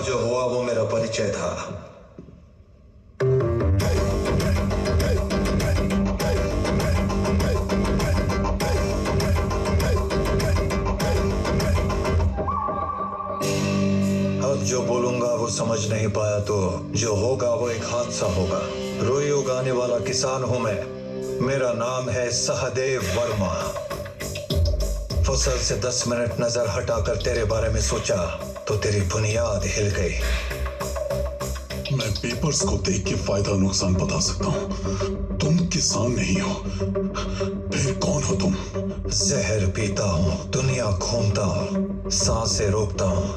जो हुआ वो मेरा परिचय था। अब जो बोलूंगा वो समझ नहीं पाया तो जो होगा वो एक हादसा होगा। रुई उगाने वाला किसान हूं मैं। मेरा नाम है सहदेव वर्मा। फसल से 10 मिनट नजर हटाकर तेरे बारे में सोचा तो तेरी बुनियाद हिल गई। मैं पेपर्स को देख के फायदा नुकसान बता सकता हूँ। तुम किसान नहीं हो, फिर कौन हो तुम? जहर पीता हूँ, दुनिया घूमता हूँ, सांसें रोकता हूँ,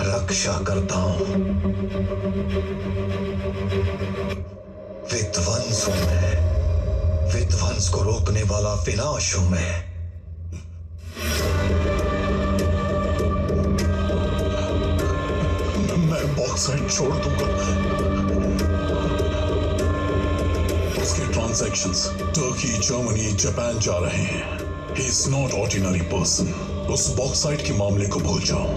रक्षा करता हूँ। विध्वंस हूं मैं। विध्वंस को रोकने वाला विनाश हूं मैं। मैं बॉक्साइट छोड़ दूंगा। उसके ट्रांजैक्शंस टर्की, जर्मनी, जापान जा रहे हैं। He is not ordinary person. उस बॉक्साइट के मामले को भूल जाओ।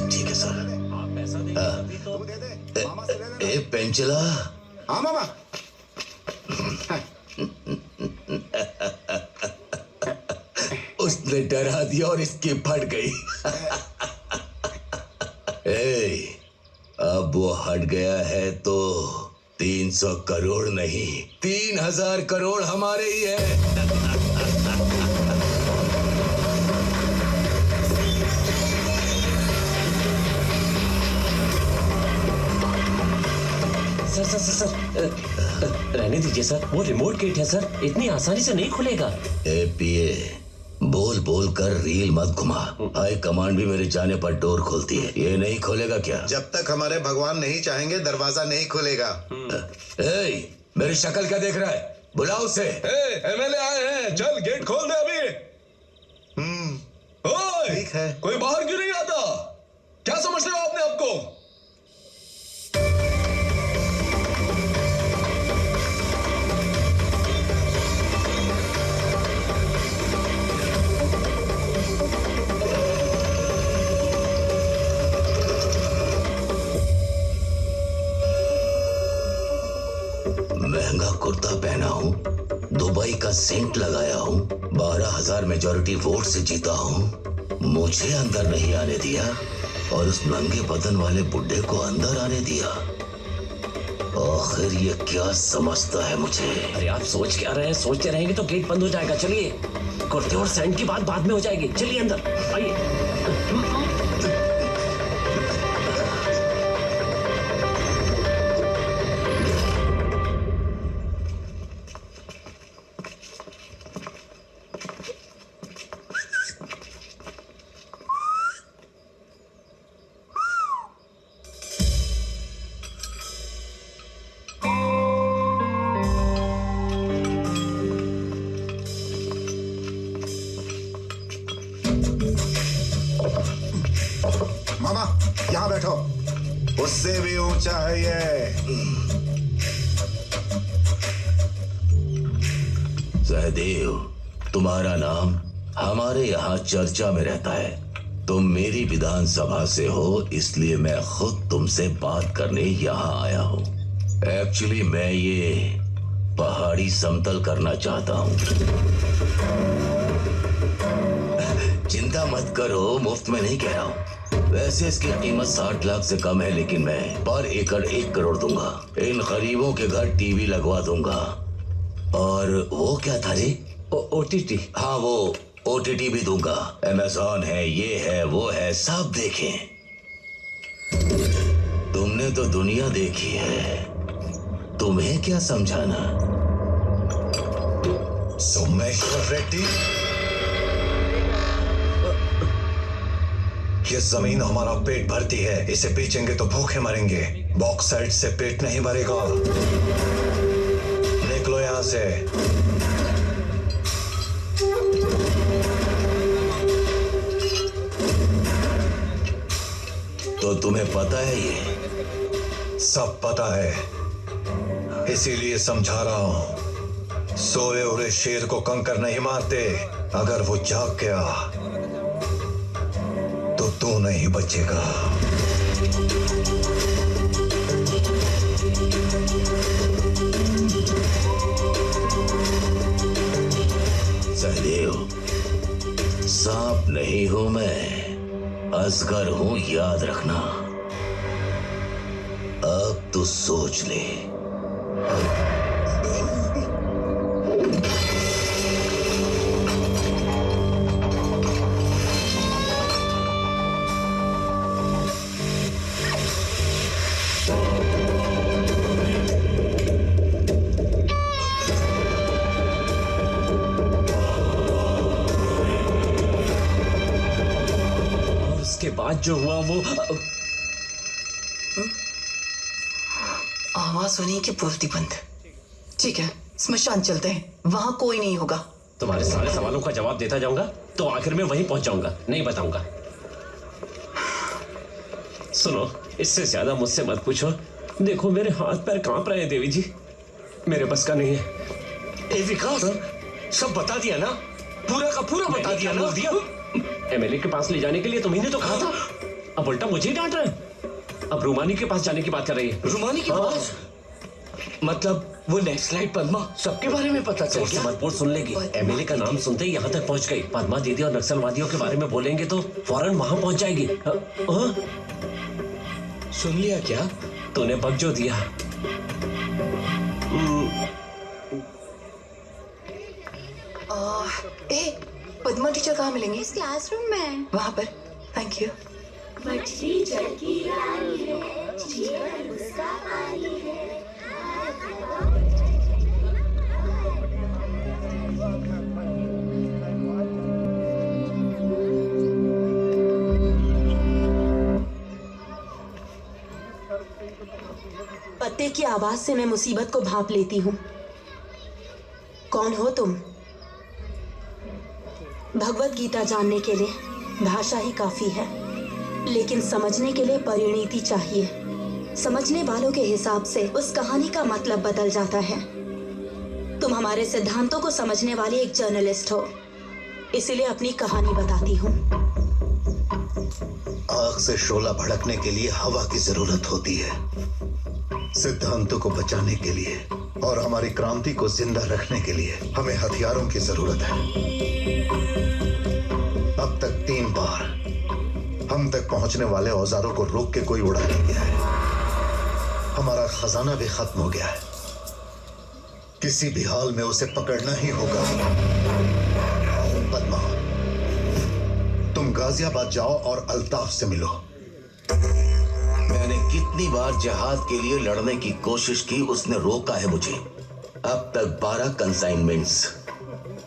ठीक है सर। ए पेंचला। हाँ मामा। उसने डरा दिया और इसकी फट गई। अब वो हट गया है तो 300 करोड़ नहीं 3000 करोड़ हमारे ही है। सर रहने दीजिए सर। वो रिमोट गेट है सर, इतनी आसानी से नहीं खुलेगा। पीए बोल बोल कर रील मत घुमा। हाई कमांड भी मेरे जाने पर डोर खोलती है। ये नहीं खोलेगा क्या? जब तक हमारे भगवान नहीं चाहेंगे दरवाजा नहीं खुलेगा। मेरी शक्ल क्या देख रहा है? बुलाओ उसे। एमएलए आए हैं, चल गेट खोल दे अभी। ओए, ठीक है। कोई बाहर क्यों नहीं आता? क्या समझते हो अपने आप को? महंगा कुर्ता पहना हूँ, दुबई का सेंट लगाया हूँ, 12,000 मेजॉरिटी वोट से जीता हूँ। मुझे अंदर नहीं आने दिया और उस नंगे बदन वाले बुड्ढे को अंदर आने दिया। आखिर ये क्या समझता है मुझे? अरे आप सोच क्या रहे हैं? सोचते रहेंगे तो गेट बंद हो जाएगा। चलिए, कुर्ते और सेंट की बात बाद में हो जाएगी। चलिए अंदर आइए। मामा यहाँ बैठो। उससे भी ऊंचा है ये। सहदेव, तुम्हारा नाम हमारे यहाँ चर्चा में रहता है। तुम मेरी विधानसभा से हो, इसलिए मैं खुद तुमसे बात करने यहाँ आया हूँ। एक्चुअली मैं ये पहाड़ी समतल करना चाहता हूँ। चिंता मत करो, मुफ्त में नहीं कह रहा हूँ। वैसे इसकी कीमत 60 लाख से कम है, लेकिन मैं पर एकड़ 1 करोड़ दूंगा। इन गरीबों के घर टीवी लगवा दूंगा। और वो क्या था रे? ओटीटी। हाँ, वो ओटीटी भी दूंगा। अमेज़न है, ये है, वो है, सब देखें। तुमने तो दुनिया देखी है, तुम्हें क्या समझाना? सोमेश्वर रेड्डी, ये जमीन हमारा पेट भरती है। इसे बेचेंगे तो भूखे मरेंगे। बॉक्साइट से पेट नहीं भरेगा। निकलो यहां से। तो तुम्हें पता है ये? सब पता है, इसीलिए समझा रहा हूं। सोए हुए शेर को कंकर नहीं मारते। अगर वो जाग गया तो तू नहीं बचेगा। सहदेव, सांप नहीं हूं मैं, अजगर हूं, याद रखना। अब तो सोच ले। उसके बाद जो हुआ वो आवाज सुनी कि बोलती बंद। ठीक है, स्मशान चलते हैं, वहां कोई नहीं होगा। तुम्हारे सारे सवालों का जवाब देता जाऊंगा तो आखिर में वहीं पहुंच जाऊंगा, नहीं बताऊंगा। सुनो, इससे ज्यादा मुझसे मत पूछो। देखो मेरे हाथ पैर कांप रहे हैं देवी जी, मेरे बस का नहीं है। ए विकास, सब बता दिया ना, पूरा का पूरा बता दिया ना। दिया एमएलए के पास ले जाने के लिए तुम्ही ने तो कहा था, अब उल्टा मुझे ही डांट रहे हैं। अब रूमानी के पास जाने की बात कर रही है। रुमानी के पास? मतलब वो नेक्स्ट स्लाइड पद्मा सबके बारे में पता चल गया? मत बोल, सुन लेगी। एमएलए का नाम सुनते ही यहाँ तक पहुँच गई। पद्मा दीदी और नक्सलवादियों के बारे में बोलेंगे तो फौरन वहां पहुंच जाएगी। सुन लिया क्या? तूने बक जो दिया। ए, पद्मा टीचर कहाँ मिलेंगी? इस क्लासरूम में। वहां पर। Thank you. मछली जल की रानी है, जीवन उसका पानी है। पत्ते की आवाज से मैं मुसीबत को भांप लेती हूँ। कौन हो तुम? भगवत गीता जानने के लिए भाषा ही काफी है, लेकिन समझने के लिए परिणीति चाहिए। समझने वालों के हिसाब से उस कहानी का मतलब बदल जाता है। तुम हमारे सिद्धांतों को समझने वाली एक जर्नलिस्ट हो, इसीलिए अपनी कहानी बताती हूँ। आग से शोला भड़कने के लिए हवा की जरूरत होती है, सिद्धांतों को बचाने के लिए और हमारी क्रांति को जिंदा रखने के लिए हमें हथियारों की जरूरत है। अब तक 3 बार हम तक पहुंचने वाले औजारों को रोक के कोई उड़ा नहीं गया है। हमारा खजाना भी खत्म हो गया है, किसी भी हाल में उसे पकड़ना ही होगा। पद्मा, तुम गाजियाबाद जाओ और अल्ताफ से मिलो। मैंने कितनी बार जहाद के लिए लड़ने की कोशिश की, उसने रोका है मुझे। अब तक 12 कंसाइनमेंट्स,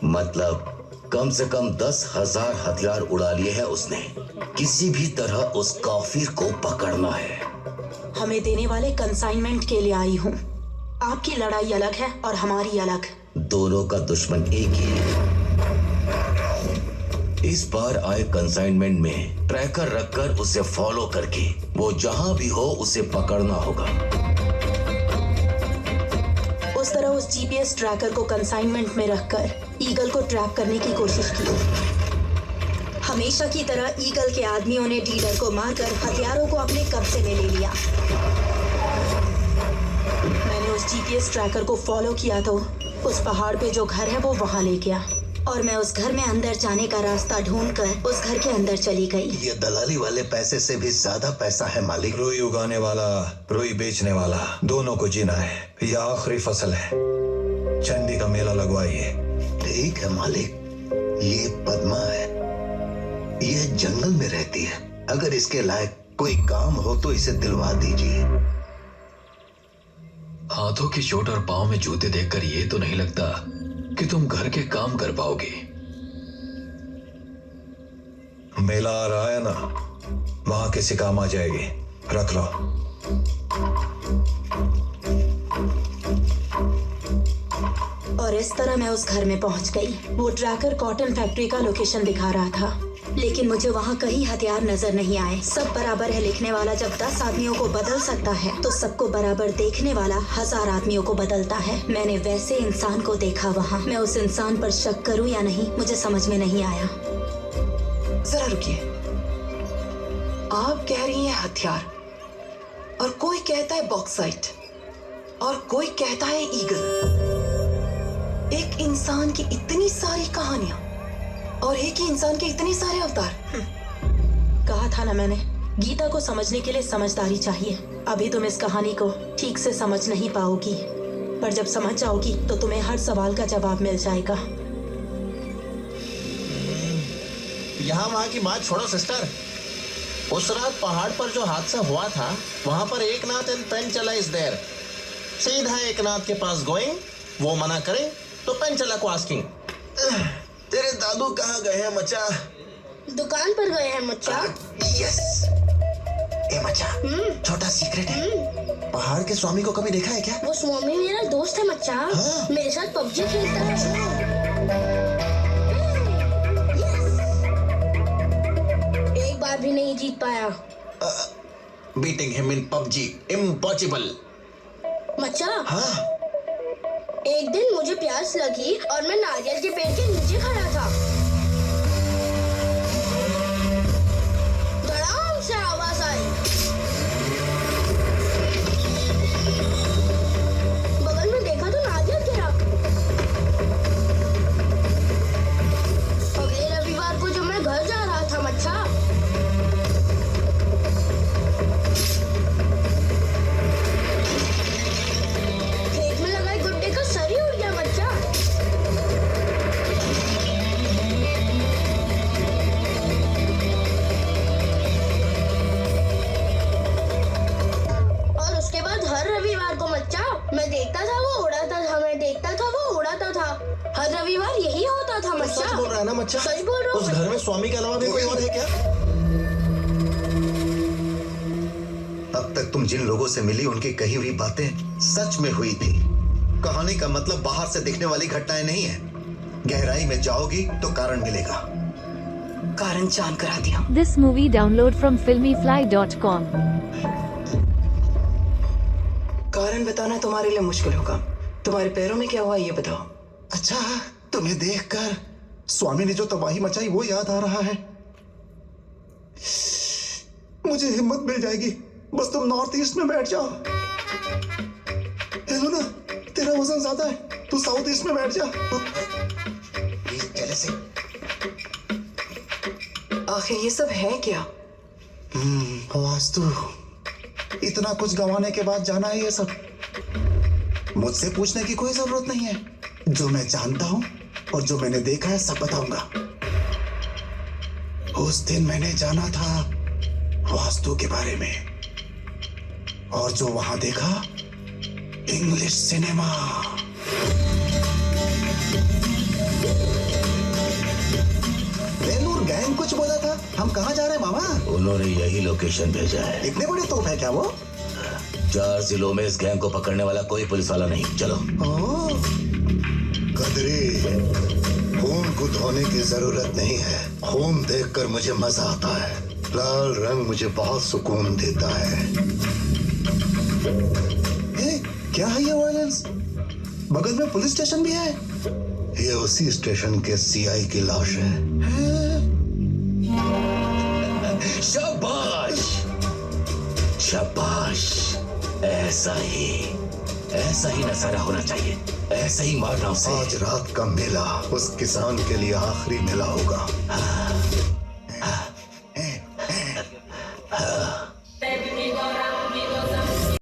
मतलब कम से कम 10,000 हथियार उड़ा लिए हैं उसने। किसी भी तरह उस काफिर को पकड़ना है। हमें देने वाले कंसाइनमेंट के लिए आई हूँ। आपकी लड़ाई अलग है और हमारी अलग। दोनों का दुश्मन एक ही है। इस बार आए कंसाइनमेंट में ट्रैकर रखकर उसे फॉलो करके वो जहां भी हो उसे पकड़ना होगा। उस तरह उस जीपीएस ट्रैकर को कंसाइनमेंट में रखकर ईगल को ट्रैप करने की कोशिश की। हमेशा की तरह ईगल के आदमियों ने डीलर को मारकर हथियारों को अपने कब्जे में ले लिया। मैंने उस जीपीएस ट्रैकर को फॉलो किया तो उस पहाड़ पे जो घर है वो वहां ले गया, और मैं उस घर में अंदर जाने का रास्ता ढूंढकर उस घर के अंदर चली गई। ये दलाली वाले पैसे से भी ज्यादा पैसा है मालिक। रुई उगाने वाला, रुई बेचने वाला, दोनों को जीना है। यह आखिरी फसल है, चंडी का मेला लगवाइए। ठीक है मालिक, ये पद्मा है, ये जंगल में रहती है। अगर इसके लायक कोई काम हो तो इसे दिलवा दीजिए। हाथों की चोट और पाँव में जूते देखकर ये तो नहीं लगता कि तुम घर के काम कर पाओगे। मेला आ रहा है ना, वहां किसी काम आ जाएगी, रख लो। और इस तरह मैं उस घर में पहुंच गई। वो ट्रैकर कॉटन फैक्ट्री का लोकेशन दिखा रहा था। लेकिन मुझे वहाँ कहीं हथियार नजर नहीं आए। सब बराबर है लिखने वाला जब 10 आदमियों को बदल सकता है तो सबको बराबर देखने वाला 1000 आदमियों को बदलता है। मैंने वैसे इंसान को देखा वहाँ। मैं उस इंसान पर शक करूँ या नहीं मुझे समझ में नहीं आया। जरा रुकिए, आप कह रही हैं हथियार, और कोई कहता है बॉक्साइट, और कोई कहता है ईगल। एक इंसान की इतनी सारी कहानियां और एक ही इंसान के इतने सारे अवतार। कहा था ना मैंने, गीता को समझने के लिए समझदारी चाहिए। अभी तुम इस कहानी को ठीक से समझ नहीं पाओगी, पर जब समझ जाओगी तो तुम्हें हर सवाल का जवाब मिल जाएगा। यहाँ वहाँ की बात छोड़ो सिस्टर। उस रात पहाड़ पर जो हादसा हुआ था वहाँ पर एकनाथ एंड पेंचला इज देयर। सीधा एकनाथ के पास गोइंग, वो मना करे तो पेंचला को आस्किंग। तेरे दादू कहाँ गए हैं मचा? दुकान पर गए हैं मच्चा। यस। ए मचा, छोटा सीक्रेट है। पहाड़ के स्वामी को कभी देखा है क्या? वो स्वामी मेरा दोस्त है मच्चा। हाँ? मेरे साथ पबजी खेलता है। एक बार भी नहीं जीत पाया। Beating him in PUBG impossible. मच्चा, हाँ? एक दिन मुझे प्यास लगी और मैं नारियल के पेड़ के नीचे खड़ा था। धड़ाम से आवाज आई। बगल में देखा तो नारियल गिरा। अगले रविवार को जब मैं घर जा रहा था मच्छा, खेत में लगाए गुड्डे का सर ही उड़ गया मच्छा। और उसके बाद हर रविवार को मच्छा मैं देखता था वो उड़ाता था, मैं देखता था वो उड़ाता था। हर रविवार यही होता था मच्छा। सच बोल रहा है ना मच्छा? सच बोल रहा हूँ। उस घर में स्वामी के अलावा भी कोई और है क्या? अब तक तुम जिन लोगों से मिली उनकी कही हुई बातें सच में हुई थी। कहानी का मतलब बाहर से दिखने वाली घटनाएं नहीं है। गहराई में जाओगी तो कारण मिलेगा। कारण जान करा दिया। This movie download from filmyfly.com। कारण बताना तुम्हारे लिए मुश्किल होगा। तुम्हारे पैरों में क्या हुआ ये बताओ। अच्छा, तुम्हें देखकर स्वामी ने जो तबाही मचाई वो याद आ रहा है। मुझे हिम्मत मिल जाएगी, बस तुम नॉर्थ ईस्ट में बैठ जाओ। हेलो ना, तेरा वजन ज्यादा है, तू साउथ ईस्ट में बैठ जा। से आखिर ये सब है क्या? वास्तु, इतना कुछ गंवाने के बाद जाना है ये सब। मुझसे पूछने की कोई जरूरत नहीं है। जो मैं जानता हूं और जो मैंने देखा है सब बताऊंगा। उस दिन मैंने जाना था वास्तु के बारे में, और जो वहां देखा इंग्लिश सिनेमा। बेलूर गैंग कुछ बोला था। हम कहाँ जा रहे हैं मामा? उन्होंने यही लोकेशन भेजा है। इतने बड़े तोप है क्या वो? 4 जिलों में इस गैंग को पकड़ने वाला कोई पुलिस वाला नहीं। चलो। कदरी, खून को धोने की जरूरत नहीं है। खून देखकर मुझे मजा आता है। लाल रंग मुझे बहुत सुकून देता है। क्या है ये वायलेंस? बगल में पुलिस स्टेशन भी है। ये उसी स्टेशन के सीआई की लाश है। शाबाश, शाबाश। ऐसा ही नजारा होना चाहिए। ऐसा ही मारना उसे। आज रात का मेला उस किसान के लिए आखिरी मेला होगा। हाँ।